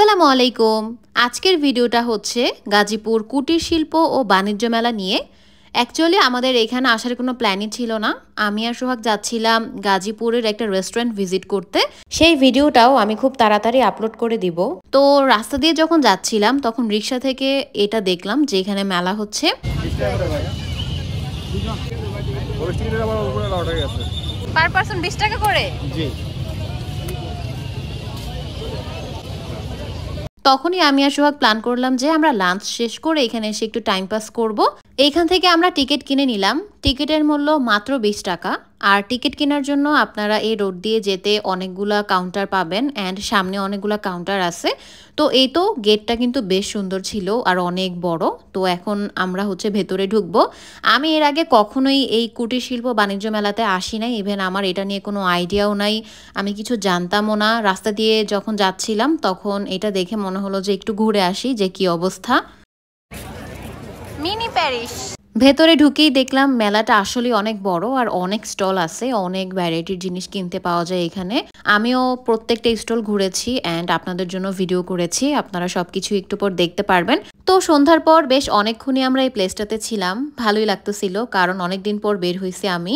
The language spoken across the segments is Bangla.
আসসালামু আলাইকুম। আজকের ভিডিওটা হচ্ছে গাজীপুর কুটির শিল্প ও বাণিজ্য মেলা নিয়ে। অ্যাকচুয়ালি আমাদের এখানে আসার কোনো প্ল্যানই ছিল না। আমি আর সোহাগ যাচ্ছিলাম গাজীপুরের একটা রেস্টুরেন্ট ভিজিট করতে। সেই ভিডিওটাও আমি খুব তাড়াতাড়ি আপলোড করে দিব। তো রাস্তা দিয়ে যখন যাচ্ছিলাম তখন রিক্সা থেকে এটা দেখলাম যে এখানে মেলা হচ্ছে। পার পারসন 20 টাকা করে। জি। তখনই আমি আর সোহাগ প্ল্যান করলাম যে আমরা লাঞ্চ শেষ করে এখানে এসে একটু টাইম পাস করব। এইখান থেকে আমরা টিকিট কিনে নিলাম। টিকিটের মূল্য মাত্র 20 টাকা। আর টিকিট কেনার জন্য আপনারা এই রোড দিয়ে যেতে অনেকগুলা কাউন্টার পাবেন অ্যান্ড সামনে অনেকগুলা কাউন্টার আছে। তো এই তো গেটটা কিন্তু বেশ সুন্দর ছিল আর অনেক বড়। তো এখন আমরা হচ্ছে ভেতরে ঢুকবো। আমি এর আগে কখনোই এই কুটির শিল্প বাণিজ্য মেলাতে আসি নাই। ইভেন আমার এটা নিয়ে কোনো আইডিয়াও নাই, আমি কিছু জানতামও না। রাস্তা দিয়ে যখন যাচ্ছিলাম তখন এটা দেখে মনে হলো যে একটু ঘুরে আসি যে কি অবস্থা। Mini Paris. ভেতরে ঢুকেই দেখলাম মেলাটা আসলে অনেক বড় আর অনেক স্টল আছে, অনেক ভ্যারাইটির জিনিস কিনতে পাওয়া যায় এখানে। আমিও প্রত্যেকটা স্টল ঘুরেছি অ্যান্ড আপনাদের জন্য ভিডিও করেছি, আপনারা সবকিছু একটু পর দেখতে পারবেন। তো সন্ধ্যার পর বেশ অনেকক্ষণই আমরা এই প্লেসটাতে ছিলাম, ভালোই লাগতেছিল কারণ অনেকদিন পর বের হয়েছি আমি।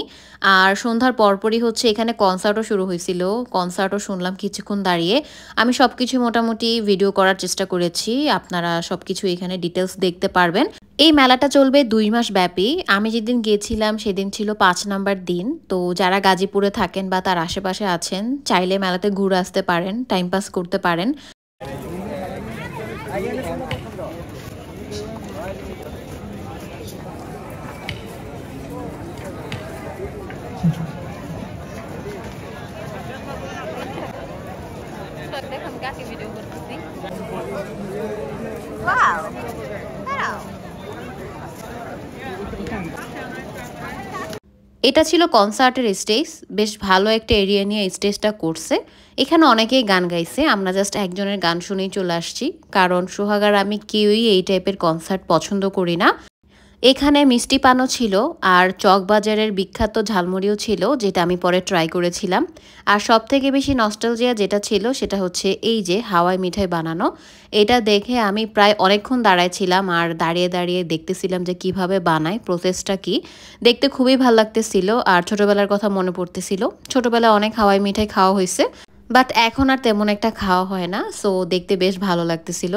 আর সন্ধ্যার পরপরই হচ্ছে এখানে কনসার্টও শুরু হয়েছিল, কনসার্টও শুনলাম কিছুক্ষণ দাঁড়িয়ে। আমি সবকিছু মোটামুটি ভিডিও করার চেষ্টা করেছি, আপনারা সবকিছু এখানে ডিটেলস দেখতে পারবেন। এই মেলাটা চলবে 2 মাস ব্যাপী। আমি যেদিন গিয়েছিলাম সেদিন ছিল 5 নাম্বার দিন। তো যারা গাজীপুরে থাকেন বা তার আশেপাশে আছেন চাইলে মেলাতে ঘুরে আসতে পারেন, টাইম পাস করতে পারেন। এটা ছিল কনসার্টের স্টেজ, বেশ ভালো একটা এরিয়া নিয়ে স্টেজটা করছে। এখানে অনেকেই গান গাইছে, আমরা জাস্ট একজনের গান শুনেই চলে আসছি কারণ সোহাগ আর আমি কেউই এই টাইপের কনসার্ট পছন্দ করি না। এখানে মিষ্টি পানও ছিল আর চকবাজারের বিখ্যাত ঝালমুড়িও ছিল, যেটা আমি পরে ট্রাই করেছিলাম। আর সব থেকে বেশি নস্টালজিয়া যেটা ছিল সেটা হচ্ছে এই যে হাওয়াই মিঠাই বানানো। এটা দেখে আমি প্রায় অনেকক্ষণ দাঁড়াইছিলাম আর দাঁড়িয়ে দাঁড়িয়ে দেখতেছিলাম যে কিভাবে বানায়, প্রসেসটা কি। দেখতে খুবই ভালো লাগতেছিল আর ছোটবেলার কথা মনে পড়তেছিল। ছোটবেলায় অনেক হাওয়াই মিঠাই খাওয়া হয়েছে, বাট এখন আর তেমন একটা খাওয়া হয় না। সো দেখতে বেশ ভালো লাগতেছিল।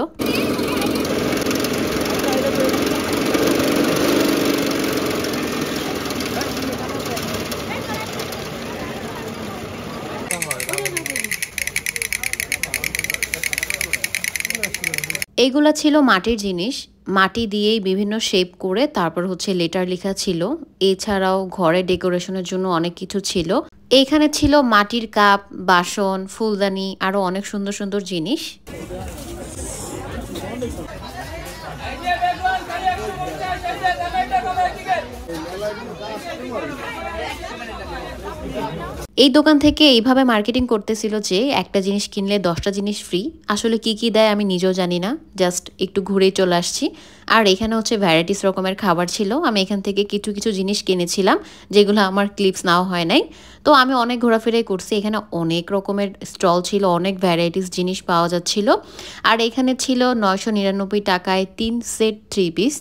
এইগুলা ছিল মাটির জিনিস, মাটি দিয়েই বিভিন্ন শেপ করে তারপর হচ্ছে লেটার লেখা ছিল। এছাড়াও ঘরে ডেকোরেশনের জন্য অনেক কিছু ছিল। এইখানে ছিল মাটির কাপ, বাসন, ফুলদানি, আরো অনেক সুন্দর সুন্দর জিনিস। এই দোকান থেকে এইভাবে মার্কেটিং করতেছিল যে একটা জিনিস কিনলে 10টা জিনিস ফ্রি। আসলে কি কি দেয় আমি নিজেও জানি না, জাস্ট একটু ঘুরেই চলে আসছি। আর এখানে হচ্ছে ভ্যারাইটিস রকমের খাবার ছিল। আমি এখান থেকে কিছু কিছু জিনিস কিনেছিলাম যেগুলো আমার ক্লিপস নেওয়া হয় নাই। তো আমি অনেক ঘোরাফেরাই করছি। এখানে অনেক রকমের স্টল ছিল, অনেক ভ্যারাইটিস জিনিস পাওয়া যাচ্ছিল। আর এখানে ছিল 999 টাকায় 3 সেট 3 পিস।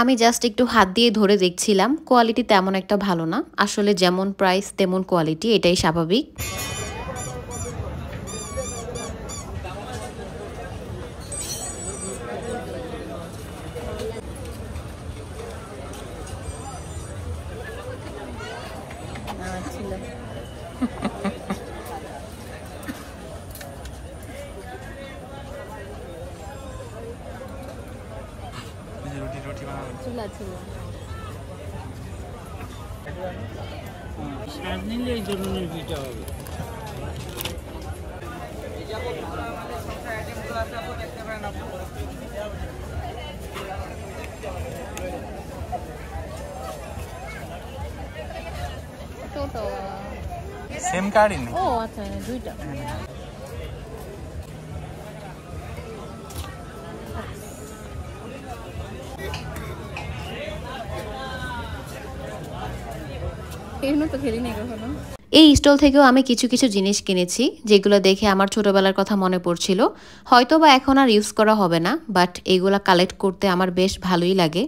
আমি জাস্ট একটু হাত দিয়ে ধরে দেখছিলাম, কোয়ালিটি তেমন একটা ভালো না। আসলে যেমন প্রাইস তেমন কোয়ালিটি, এটাই স্বাভাবিক। সেম কার্ডই নেই। ও আচ্ছা, দুইটা। এগুলো তো খেলি নাই কখনো। এই স্টল থেকেও আমি কিছু কিছু জিনিস কিনেছি যেগুলো দেখে আমার ছোটবেলার কথা মনে পড়ছিল। হয়তো বা এখন আর ইউজ করা হবে না, বাট এগুলা কালেক্ট করতে আমার বেশ ভালোই লাগে।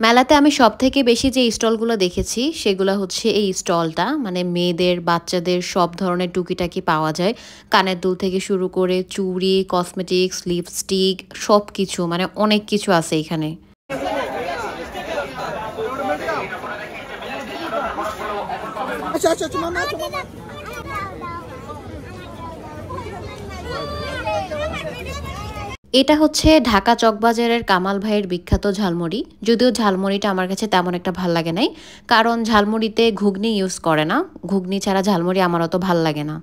মেলাতে আমি সবথেকে বেশি যে স্টলগুলো দেখেছি সেগুলো হচ্ছে এই স্টলটা, মানে মেয়েদের বাচ্চাদের সব ধরনের টুকিটাকি পাওয়া যায়। কানের দুল থেকে শুরু করে চুড়ি, কসমেটিক্স, লিপস্টিক সব কিছু, মানে অনেক কিছু আছে এখানে। এটা হচ্ছে ঢাকা চকবাজারের কামাল ভাইয়ের বিখ্যাত ঝালমুড়ি। যদিও ঝালমুড়িটা আমার কাছে তেমন একটা ভাল লাগে নাই, কারণ ঝালমুড়িতে ঘুগনি ইউজ করে না। ঘুগনি ছাড়া ঝালমুড়ি আমার অত ভাল লাগে না।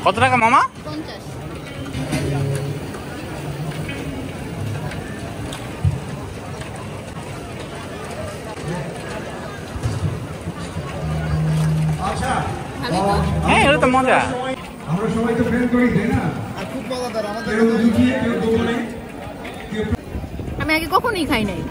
কত টাকা মামা? 50। হ্যাঁ, এটা তো মজা। আমরা সবাই তো ফ্রেন্ড করি, তাই না? আর খুব মজাদার। আমাদের কেউ লুকিয়ে, কেউ গোপনে। আমি আগে কখনোই খাই নাই।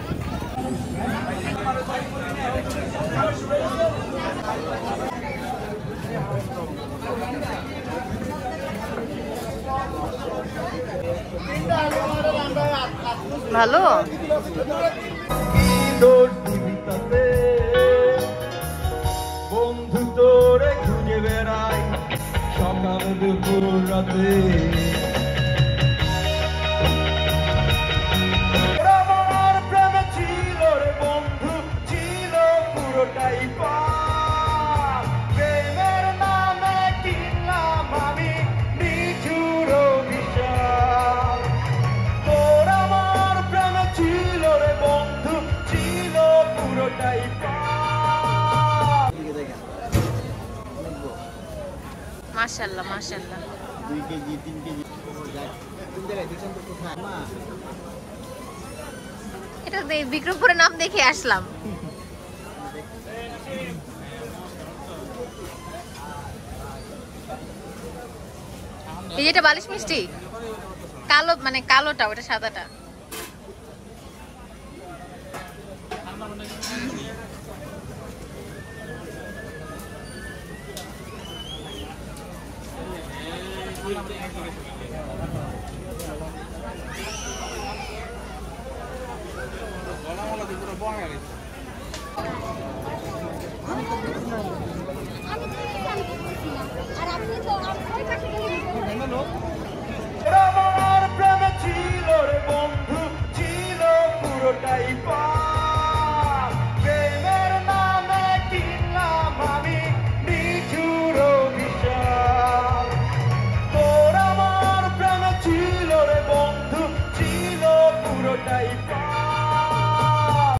ভালো। বন্ধু তোরে খুঁজে বেড়াই সকাল দুপুর রাতে। আমার প্রেম ছিল রে বন্ধু, ছিল পুরোটাই পাপ। প্রেমের নামে কিনলাম আমি নিঠুর অভিশাপ। তোর আমার প্রেম ছিল রে বন্ধু, ছিল পুরোটাই পাপ। মাশাআল্লাহ মাশাআল্লাহ। 2 কেজি 3 কেজি কোন জায়গায় দেখছেন তো কোথায় মা? এটা বিক্রমপুরের নাম দেখে আসলাম। এই যেটা বালিশ মিষ্টি কালো মানে কালোটা ওটা সাদাটা